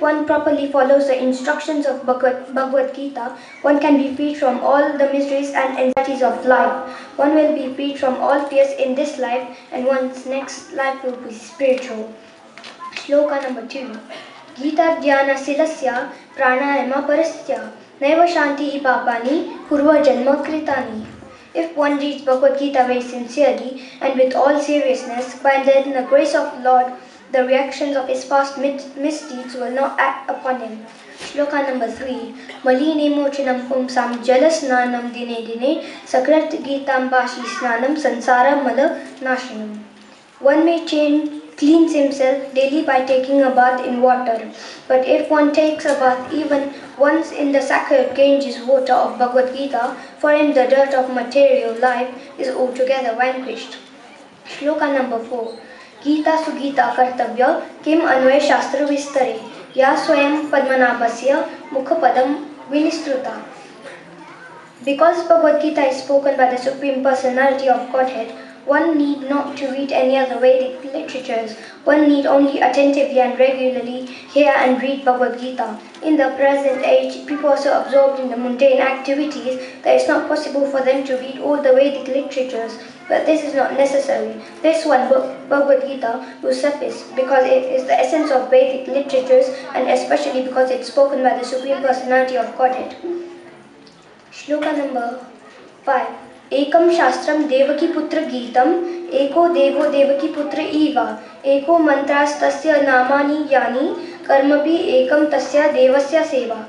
one properly follows the instructions of Bhagavad Gita, one can be freed from all the miseries and anxieties of life. One will be freed from all fears in this life, and one's next life will be spiritual. Shloka number 2. Gita dhyana silasya pranayama parasya naiva shanti papani purva janma kritani. If one reads Bhagavad Gita very sincerely and with all seriousness, by then the grace of the Lord, the reactions of his past misdeeds will not act upon him. Shloka number 3. Maline mochanam pumsam jalasnanam dine dine sakrat gitam bashi snanam sansara mala nashanam. One may cleanse himself daily by taking a bath in water. But if one takes a bath even once in the sacred Ganges water of Bhagavad Gita, for him the dirt of material life is altogether vanquished. Shloka number 4. Gita sugita kartavya kim anvay shastra vistare ya swayam padmanabhasya mukhapadam vinistruta. Because Bhagavad Gita is spoken by the Supreme Personality of Godhead, one need not to read any other Vedic literatures. One need only attentively and regularly hear and read Bhagavad Gita. In the present age, people are so absorbed in the mundane activities that it's not possible for them to read all the Vedic literatures. But this is not necessary. This one book, Bhagavad Gita, will suffice because it is the essence of Vedic literatures and especially because it's spoken by the Supreme Personality of Godhead. Shloka number 5. Ekam Shastram Devaki Putra Gitam Eko Devo Devaki Putra Eva Eko Mantras Tasya Namani Yani Karmapi Ekam Tasya Devasya Seva.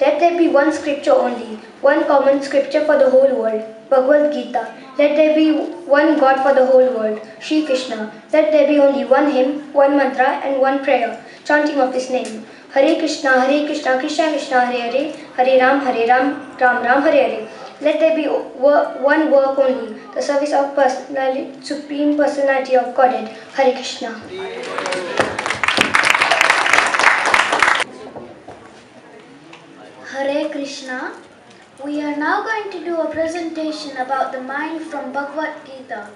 Let there be one scripture only, one common scripture for the whole world, Bhagavad Gita. Let there be one God for the whole world, Shri Krishna. Let there be only one hymn, one mantra and one prayer, chanting of his name. Hare Krishna, Krishna Krishna, Hare Hare, Hare Ram, Ram Ram, Hare Hare. Let there be one work only, the service of Supreme Personality of Godhead, Hare Krishna. Hare Krishna. We are now going to do a presentation about the mind from Bhagavad Gita.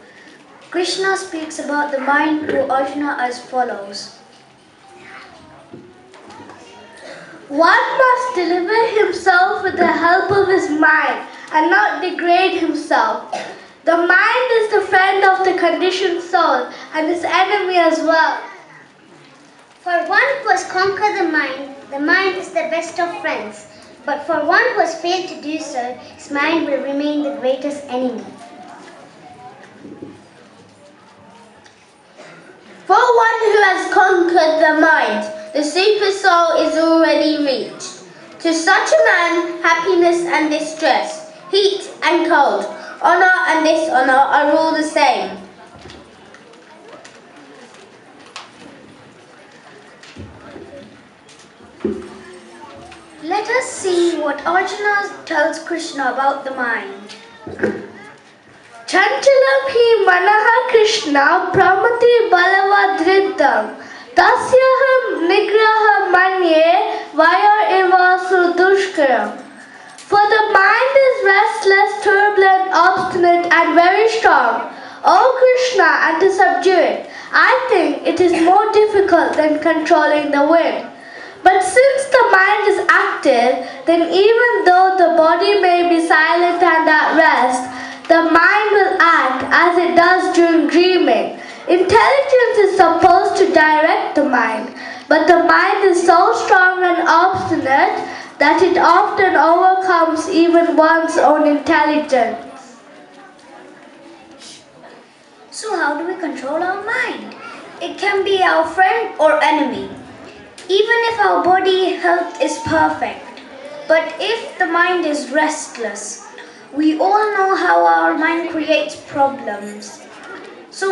Krishna speaks about the mind to Arjuna as follows. One must deliver himself with the help of his mind and not degrade himself. The mind is the friend of the conditioned soul and his enemy as well. For one who has conquered the mind is the best of friends. But for one who has failed to do so, his mind will remain the greatest enemy. For one who has conquered the mind, the super soul is already reached. To such a man, happiness and distress, heat and cold, honor and dishonor are all the same. Let us see what Arjuna tells Krishna about the mind. Chanchalam hi manaha Krishna pramati balavadritam tasyaham nigraha manye vaya eva sudushkaram. For the mind is restless, turbulent, obstinate and very strong. O Krishna, and to subdue it, I think it is more difficult than controlling the wind. But since the mind is active, then even though the body may be silent and at rest, the mind will act as it does during dreaming. Intelligence is supposed to direct the mind, but the mind is so strong and obstinate that it often overcomes even one's own intelligence. So how do we control our mind? It can be our friend or enemy. Even if our body health is perfect, but if the mind is restless, we all know how our mind creates problems. So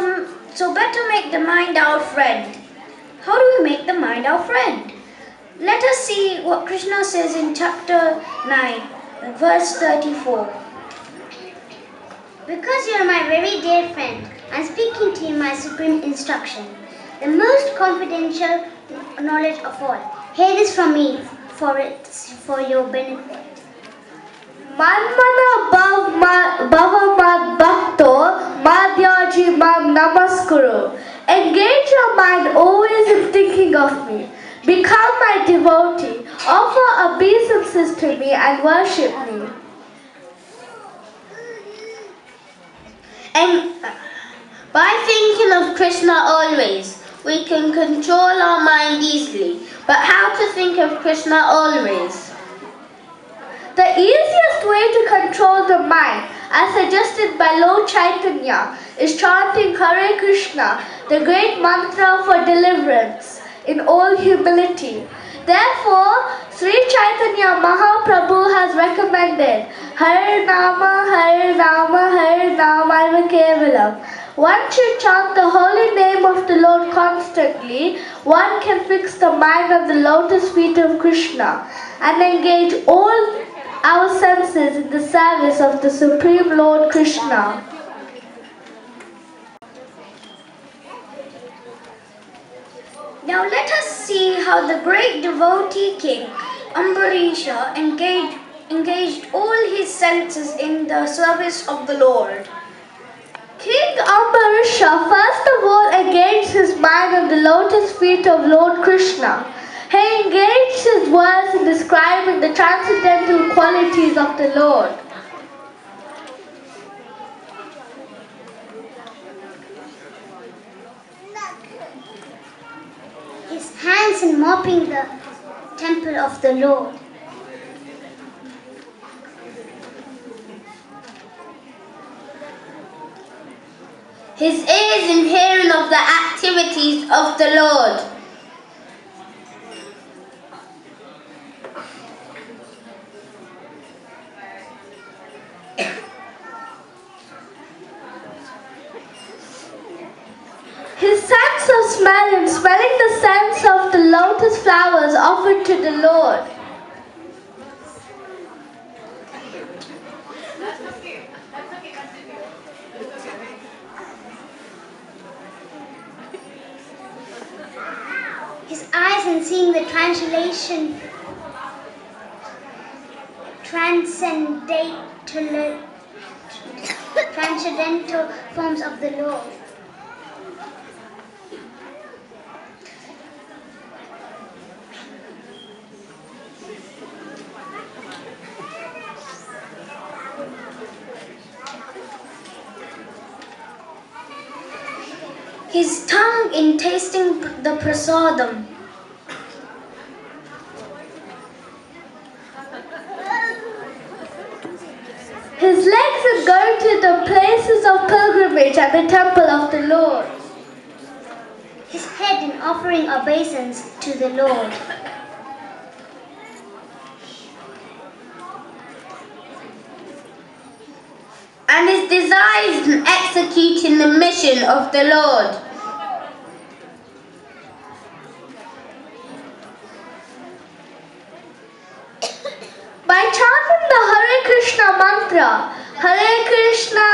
better make the mind our friend. How do we make the mind our friend? Let us see what Krishna says in chapter 9, verse 34. Because you are my very dear friend, I am speaking to you my supreme instruction, the most confidential knowledge of all. Hear this from me for your benefit. Manmana bhavamad bhakto madhyaji mam namaskuru. Engage your mind always in thinking of me. Become my devotee, offer obeisances to me and worship me. And by thinking of Krishna always, we can control our mind easily. But how to think of Krishna always? The easiest way to control the mind, as suggested by Lord Chaitanya, is chanting Hare Krishna, the great mantra for deliverance, in all humility. Therefore, Sri Chaitanya Mahaprabhu has recommended Hare Nama, Hare Nama, Hare Nama Kevalam. One should chant the holy name of the Lord constantly. One can fix the mind on the lotus feet of Krishna and engage all our senses in the service of the Supreme Lord Krishna. Now let us see how the great devotee king Ambarisha engaged all his senses in the service of the Lord. King Ambarisha first of all engaged his mind on the lotus feet of Lord Krishna. He engaged his words in describing the transcendental qualities of the Lord. His hands in mopping the temple of the Lord. His ears in hearing of the activities of the Lord. His sense of smell in smelling the scents of the lotus flowers offered to the Lord. His eyes in seeing the transcendental forms of the Lord. His tongue in tasting the prasadam. His legs in going to the places of pilgrimage at the temple of the Lord. His head in offering obeisance to the Lord. And his desires in executing the mission of the Lord. By chanting the Hare Krishna mantra, Hare Krishna,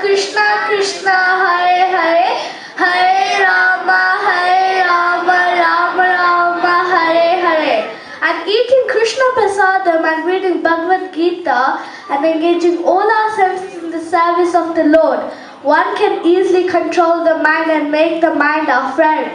Krishna Krishna, Hare Hare, Hare Rama, Rama Rama, Hare Hare, and eating Krishna prasadam and reading Bhagavad Gita and engaging all our senses in the service of the Lord, one can easily control the mind and make the mind our friend.